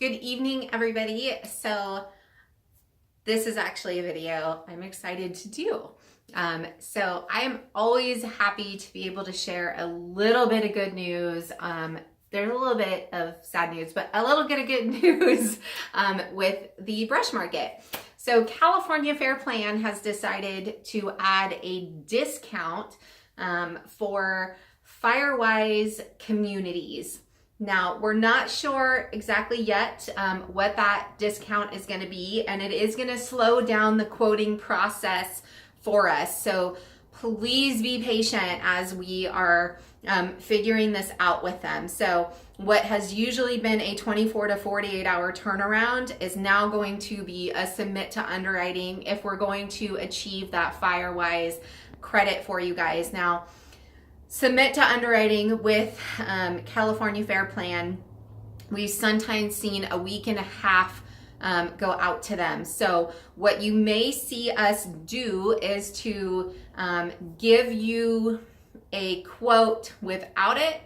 Good evening, everybody. So this is actually a video I'm excited to do. So I'm always happy to be able to share a little bit of good news. There's a little bit of sad news, but a little bit of good news with the brush market. So California Fair Plan has decided to add a discount for Firewise communities. Now, we're not sure exactly yet what that discount is going to be, and it is going to slow down the quoting process for us. So please be patient as we are figuring this out with them. So what has usually been a 24 to 48 hour turnaround is now going to be a submit to underwriting if we're going to achieve that Firewise credit for you guys. Now, submit to underwriting with California Fair Plan, we've sometimes seen a week and a half go out to them. So what you may see us do is to give you a quote without it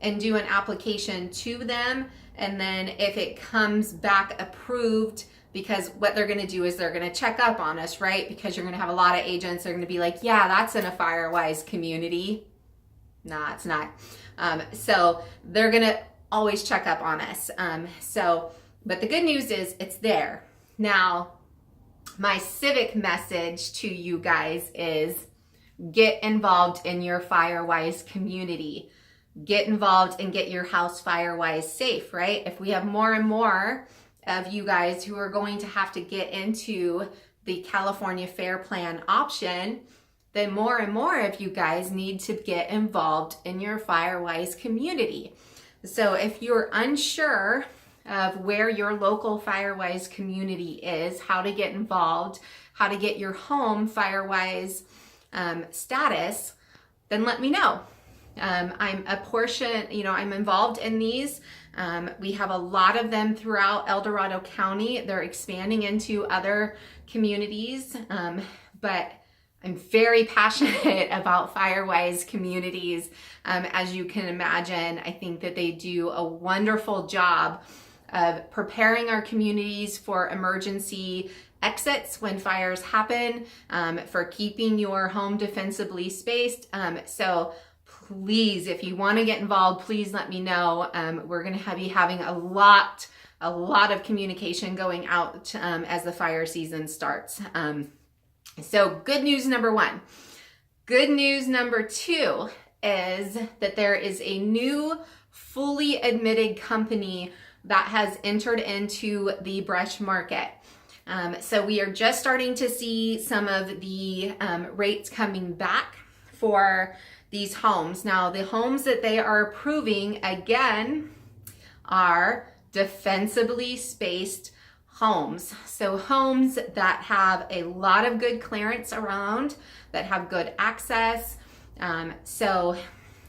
and do an application to them. And then if it comes back approved, because what they're going to do is they're going to check up on us, right? Because you're going to have a lot of agents. They're going to be like, yeah, that's in a Firewise community. Nah, it's not. So they're going to always check up on us. But the good news is it's there. Now, my civic message to you guys is get involved in your Firewise community. Get involved and get your house Firewise safe, right? If we have more and more of you guys who are going to have to get into the California Fair Plan option, then more and more of you guys need to get involved in your Firewise community. So if you're unsure of where your local Firewise community is, how to get involved, how to get your home Firewise status, then let me know. I'm involved in these. We have a lot of them throughout El Dorado County. They're expanding into other communities, but I'm very passionate about Firewise communities. As you can imagine, I think that they do a wonderful job of preparing our communities for emergency exits when fires happen, for keeping your home defensively spaced. So please, if you want to get involved, please let me know. We're going to be having a lot of communication going out as the fire season starts. So good news number one. Good news number two is that there is a new fully admitted company that has entered into the brush market. So we are just starting to see some of the rates coming back for these homes. Now, the homes that they are approving, again, are defensively spaced homes. So homes that have a lot of good clearance around, that have good access. So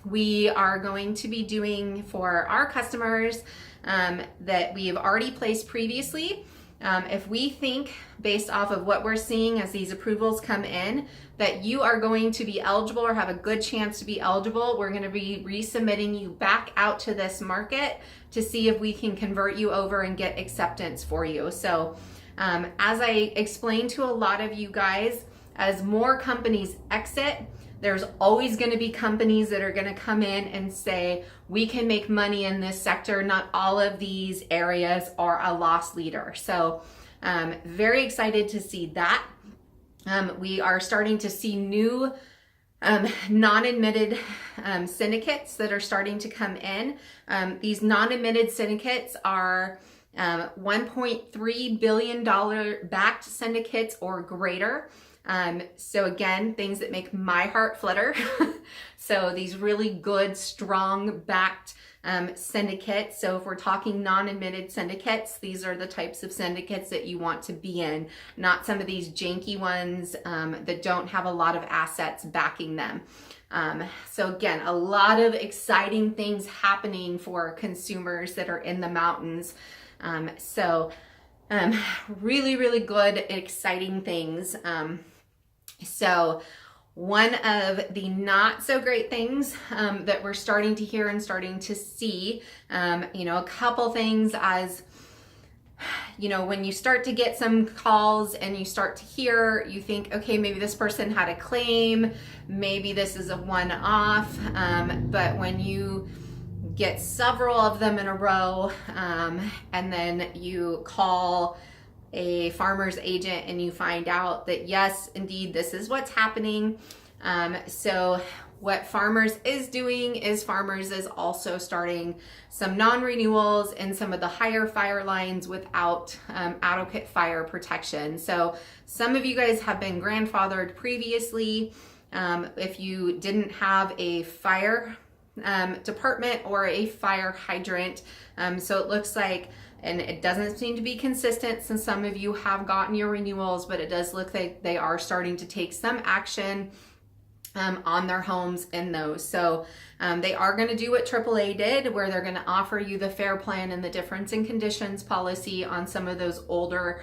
we are going to be doing for our customers that we have already placed previously. If we think, based off of what we're seeing as these approvals come in, that you are going to be eligible or have a good chance to be eligible, we're going to be resubmitting you back out to this market to see if we can convert you over and get acceptance for you. So as I explained to a lot of you guys, as more companies exit, there's always going to be companies that are going to come in and say, we can make money in this sector. Not all of these areas are a loss leader. So very excited to see that. We are starting to see new non-admitted syndicates that are starting to come in. These non-admitted syndicates are $1.3 billion backed syndicates or greater. So again, things that make my heart flutter. So these really good, strong backed syndicates. So if we're talking non-admitted syndicates, these are the types of syndicates that you want to be in, not some of these janky ones that don't have a lot of assets backing them. So again, a lot of exciting things happening for consumers that are in the mountains. Really, really good, exciting things. So one of the not so great things that we're starting to hear and starting to see, a couple things as when you start to get some calls and you start to hear, you think, okay, maybe this person had a claim, maybe this is a one-off, but when you get several of them in a row, and then you call a farmer's agent and you find out that yes, indeed, this is what's happening. So what Farmers is doing is Farmers is also starting some non-renewals in some of the higher fire lines without adequate fire protection. So some of you guys have been grandfathered previously. If you didn't have a fire department or a fire hydrant. So it looks like, and it doesn't seem to be consistent since some of you have gotten your renewals, but it does look like they are starting to take some action on their homes in those. So they are going to do what AAA did, where they're going to offer you the FAIR Plan and the difference in conditions policy on some of those older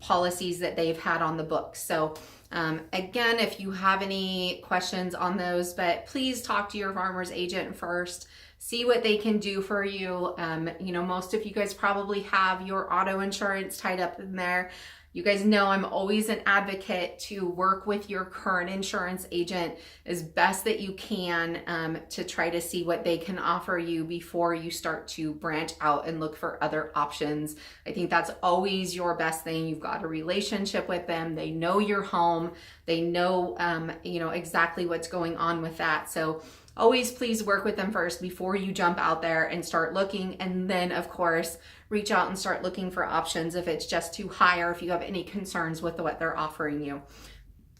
policies that they've had on the books. So again, if you have any questions on those, but please talk to your farmer's agent first. See what they can do for you. Most of you guys probably have your auto insurance tied up in there. You guys know I'm always an advocate to work with your current insurance agent as best that you can to try to see what they can offer you before you start to branch out and look for other options. I think that's always your best thing. You've got a relationship with them. They know your home. They know, exactly what's going on with that. So always please work with them first before you jump out there and start looking. And then, of course, reach out and start looking for options if it's just too high or if you have any concerns with what they're offering you.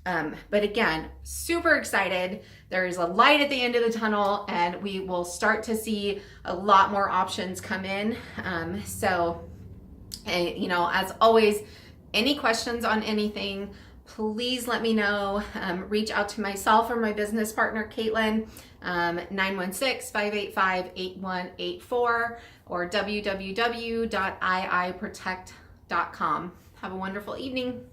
But again, super excited. There's a light at the end of the tunnel and we will start to see a lot more options come in. As always, any questions on anything, please let me know. Reach out to myself or my business partner, Caitlin, 916-585-8184 or www.iiprotect.com. Have a wonderful evening.